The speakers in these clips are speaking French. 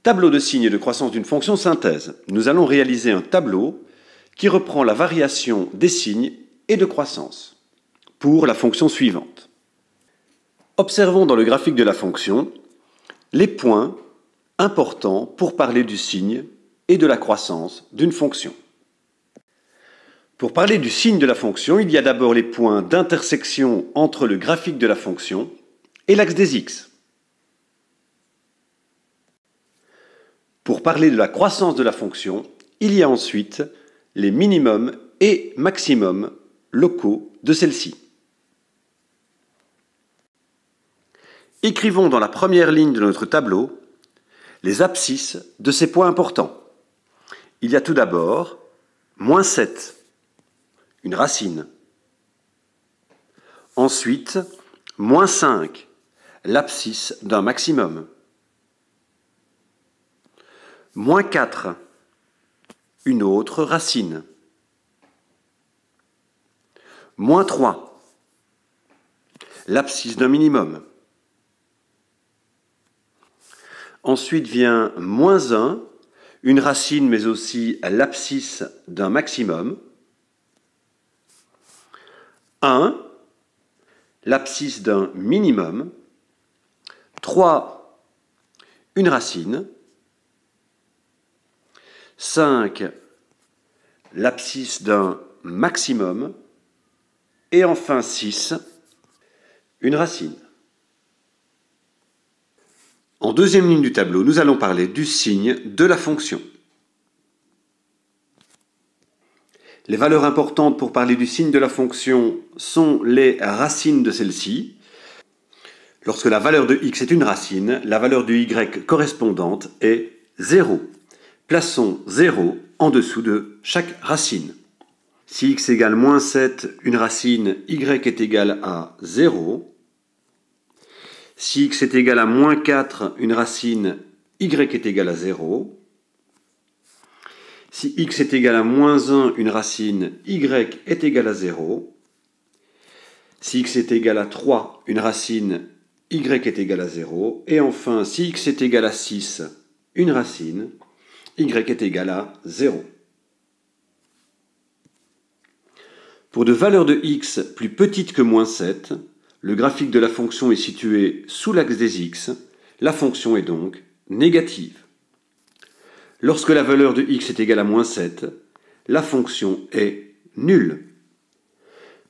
Tableau de signe et de croissance d'une fonction synthèse. Nous allons réaliser un tableau qui reprend la variation des signes et de croissance pour la fonction suivante. Observons dans le graphique de la fonction les points importants pour parler du signe et de la croissance d'une fonction. Pour parler du signe de la fonction, il y a d'abord les points d'intersection entre le graphique de la fonction et l'axe des x. Pour parler de la croissance de la fonction, il y a ensuite les minimums et maximums locaux de celle-ci. Écrivons dans la première ligne de notre tableau les abscisses de ces points importants. Il y a tout d'abord -7, une racine. Ensuite, -5, l'abscisse d'un maximum. -4, une autre racine. -3, l'abscisse d'un minimum. Ensuite vient -1, une racine mais aussi l'abscisse d'un maximum. 1, l'abscisse d'un minimum. 3, une racine. 5, l'abscisse d'un maximum. Et enfin 6, une racine. En deuxième ligne du tableau, nous allons parler du signe de la fonction. Les valeurs importantes pour parler du signe de la fonction sont les racines de celle-ci. Lorsque la valeur de x est une racine, la valeur de y correspondante est 0. Plaçons 0 en dessous de chaque racine. Si x égale -7, une racine, y est égale à 0. Si x est égal à -4, une racine, y est égale à 0. Si x est égal à -1, une racine, y est égale à 0. Si x est égal à 3, une racine, y est égale à 0. Et enfin, si x est égal à 6, une racine, y est égale à 0. Pour de valeurs de x plus petites que -7, le graphique de la fonction est situé sous l'axe des x, la fonction est donc négative. Lorsque la valeur de x est égale à -7, la fonction est nulle.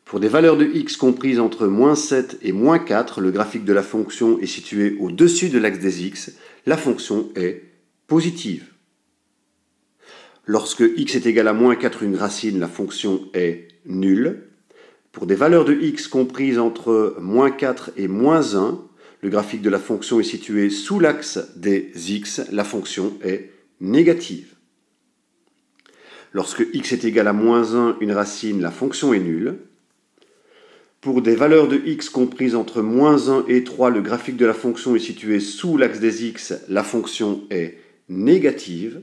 Pour des valeurs de x comprises entre -7 et -4, le graphique de la fonction est situé au-dessus de l'axe des x, la fonction est positive. Lorsque x est égal à -4 une racine, la fonction est nulle. Pour des valeurs de x comprises entre -4 et -1, le graphique de la fonction est situé sous l'axe des x, la fonction est négative. Lorsque x est égal à -1 une racine, la fonction est nulle. Pour des valeurs de x comprises entre -1 et 3, le graphique de la fonction est situé sous l'axe des x, la fonction est négative.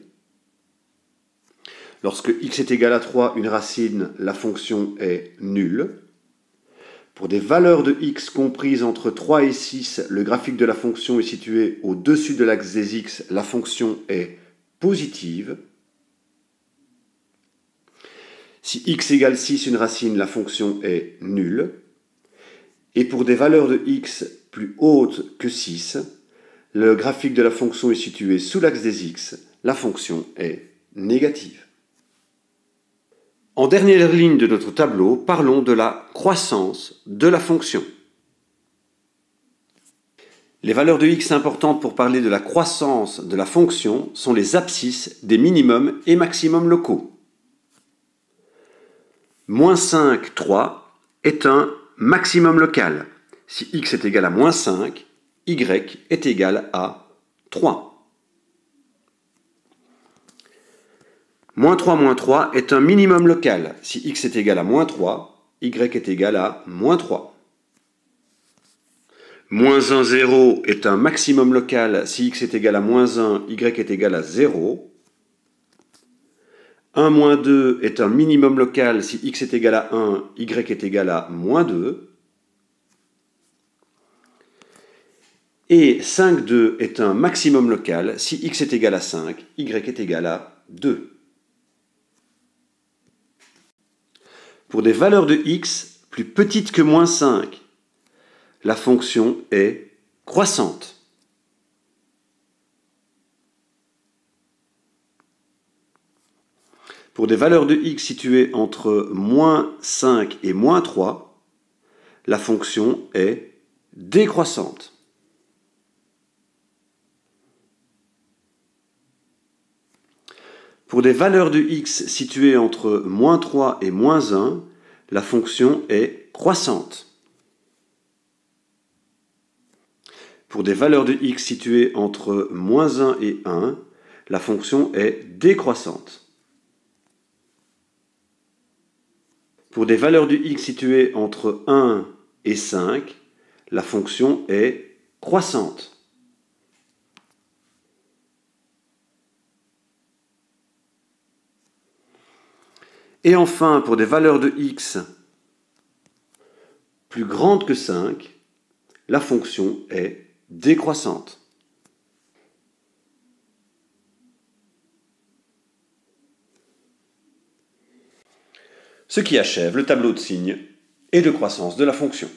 Lorsque x est égal à 3, une racine, la fonction est nulle. Pour des valeurs de x comprises entre 3 et 6, le graphique de la fonction est situé au-dessus de l'axe des x, la fonction est positive. Si x égale 6, une racine, la fonction est nulle. Et pour des valeurs de x plus hautes que 6, le graphique de la fonction est situé sous l'axe des x, la fonction est négative. En dernière ligne de notre tableau, parlons de la croissance de la fonction. Les valeurs de x importantes pour parler de la croissance de la fonction sont les abscisses des minimums et maximums locaux. -5, 3 est un maximum local. Si x est égal à -5, y est égal à 3. -3, -3 est un minimum local. Si x est égal à -3, y est égal à -3. -1, 0 est un maximum local. Si x est égal à -1, y est égal à 0. 1, -2 est un minimum local. Si x est égal à 1, y est égal à -2. Et 5, 2 est un maximum local si x est égal à 5, y est égal à 2. Pour des valeurs de x plus petites que moins 5, la fonction est croissante. Pour des valeurs de x situées entre moins 5 et moins 3, la fonction est décroissante. Pour des valeurs de x situées entre moins 3 et moins 1, la fonction est croissante. Pour des valeurs de x situées entre moins 1 et 1, la fonction est décroissante. Pour des valeurs de x situées entre 1 et 5, la fonction est croissante. Et enfin, pour des valeurs de x plus grandes que 5, la fonction est décroissante. Ce qui achève le tableau de signes et de croissance de la fonction.